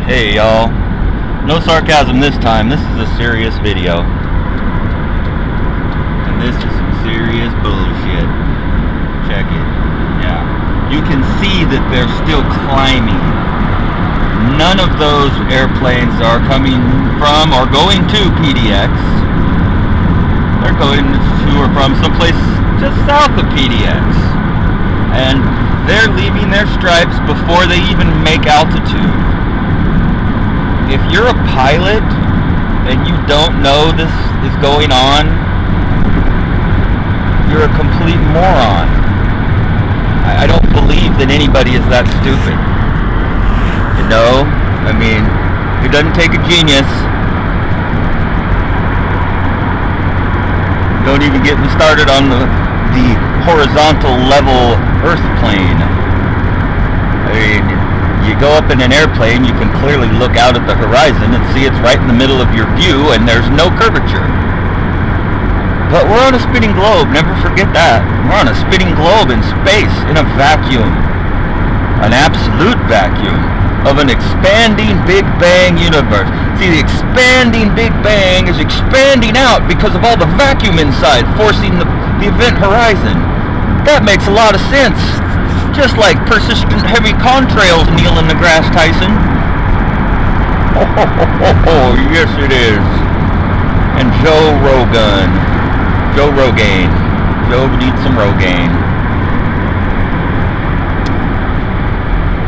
Hey y'all, no sarcasm this time, this is a serious video. And this is some serious bullshit. Check it. Yeah. You can see that they're still climbing. None of those airplanes are coming from or going to PDX. They're going to or from someplace just south of PDX. And they're leaving their stripes before they even make altitude. If you're a pilot and you don't know this is going on, you're a complete moron. I don't believe that anybody is that stupid. You know? I mean, it doesn't take a genius. Don't even get me started on the horizontal level earth plane. I mean, you go up in an airplane, you can clearly look out at the horizon and see it's right in the middle of your view and there's no curvature. But we're on a spinning globe, never forget that. We're on a spinning globe in space, in a vacuum. An absolute vacuum of an expanding Big Bang universe. See, the expanding Big Bang is expanding out because of all the vacuum inside, forcing the event horizon. That makes a lot of sense. Just like persistent heavy contrails kneel in the grass, Tyson. Oh, yes it is. And Joe Rogan needs some Rogaine.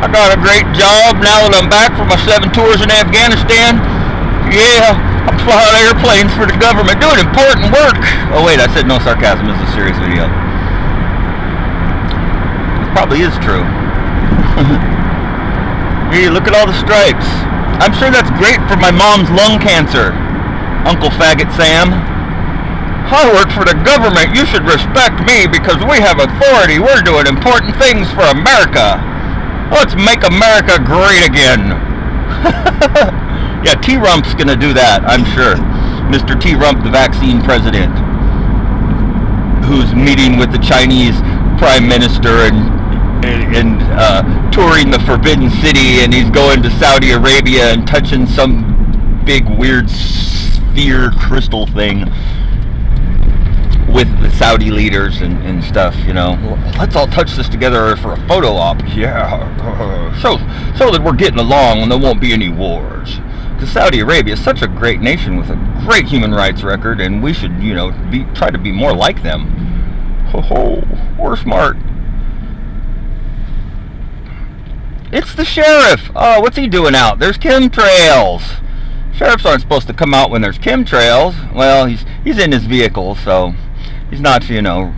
I got a great job now that I'm back from my 7 tours in Afghanistan. Yeah, I'm flying airplanes for the government, doing important work. Oh wait, I said no sarcasm, this is a serious video. It probably is true. Hey, look at all the stripes. I'm sure that's great for my mom's lung cancer, Uncle Faggot Sam. I work for the government. You should respect me because we have authority. We're doing important things for America. Let's make America great again. Yeah, T-Rump's gonna do that, I'm sure. Mr. T-Rump, the vaccine president, who's meeting with the Chinese prime minister and touring the Forbidden City, and he's going to Saudi Arabia and touching some big weird sphere crystal thing with the Saudi leaders and stuff, you know. Let's all touch this together for a photo op. Yeah, so that we're getting along and there won't be any wars. Because Saudi Arabia is such a great nation with a great human rights record, and we should, you know, try to be more like them. Ho, we're smart. It's the sheriff. Oh, what's he doing out? There's chemtrails. Sheriffs aren't supposed to come out when there's chemtrails. Well, he's in his vehicle, so he's not, you know,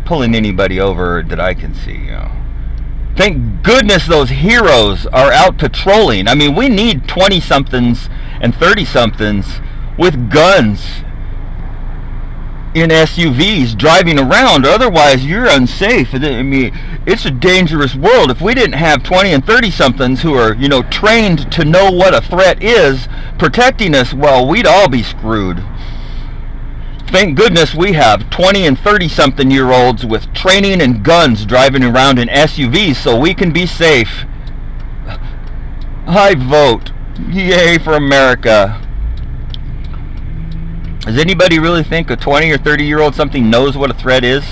pulling anybody over that I can see, you know. Thank goodness those heroes are out patrolling. I mean, we need 20-somethings and 30-somethings with guns in SUVs driving around. Otherwise, you're unsafe. I mean, it's a dangerous world. If we didn't have 20 and 30-somethings who are, you know, trained to know what a threat is protecting us, well, we'd all be screwed. Thank goodness we have 20 and 30-something-year-olds with training and guns driving around in SUVs so we can be safe. I vote. Yay for America. Does anybody really think a 20 or 30-year-old something knows what a threat is?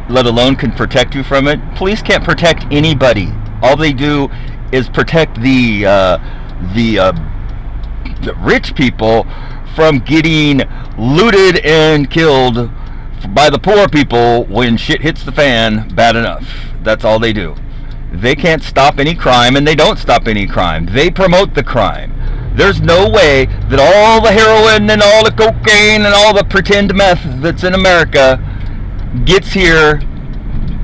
Let alone can protect you from it? Police can't protect anybody. All they do is protect the rich people from getting looted and killed by the poor people when shit hits the fan bad enough. That's all they do. They can't stop any crime, and they don't stop any crime. They promote the crime. There's no way that all the heroin and all the cocaine and all the pretend meth that's in America gets here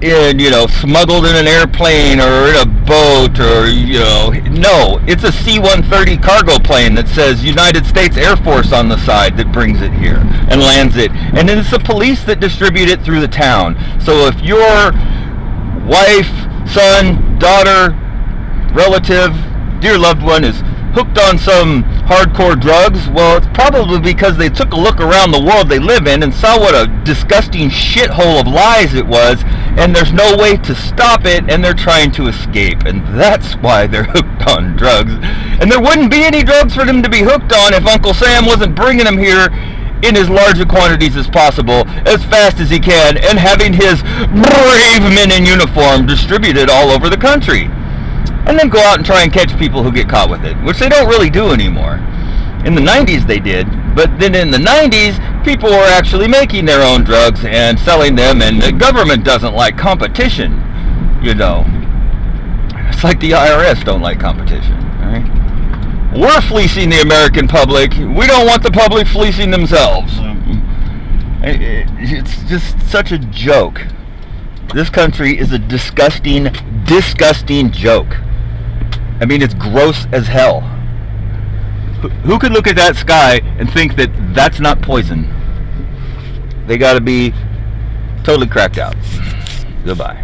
in, you know, smuggled in an airplane or in a boat or, you know, no, it's a C-130 cargo plane that says United States Air Force on the side that brings it here and lands it, and then it's the police that distribute it through the town. So if your wife, son, daughter, relative, dear loved one is hooked on some hardcore drugs, well, it's probably because they took a look around the world they live in and saw what a disgusting shithole of lies it was, and there's no way to stop it, and they're trying to escape, and that's why they're hooked on drugs. And there wouldn't be any drugs for them to be hooked on if Uncle Sam wasn't bringing them here in as large a quantities as possible, as fast as he can, and having his brave men in uniform distributed all over the country. And then go out and try and catch people who get caught with it, which they don't really do anymore. In the 90s they did, but then in the 90s, people were actually making their own drugs and selling them, and the government doesn't like competition, you know. It's like the IRS don't like competition, right? We're fleecing the American public. We don't want the public fleecing themselves. It's just such a joke. This country is a disgusting, disgusting joke. I mean, it's gross as hell. Who could look at that sky and think that that's not poison? They gotta be totally cracked out. Goodbye.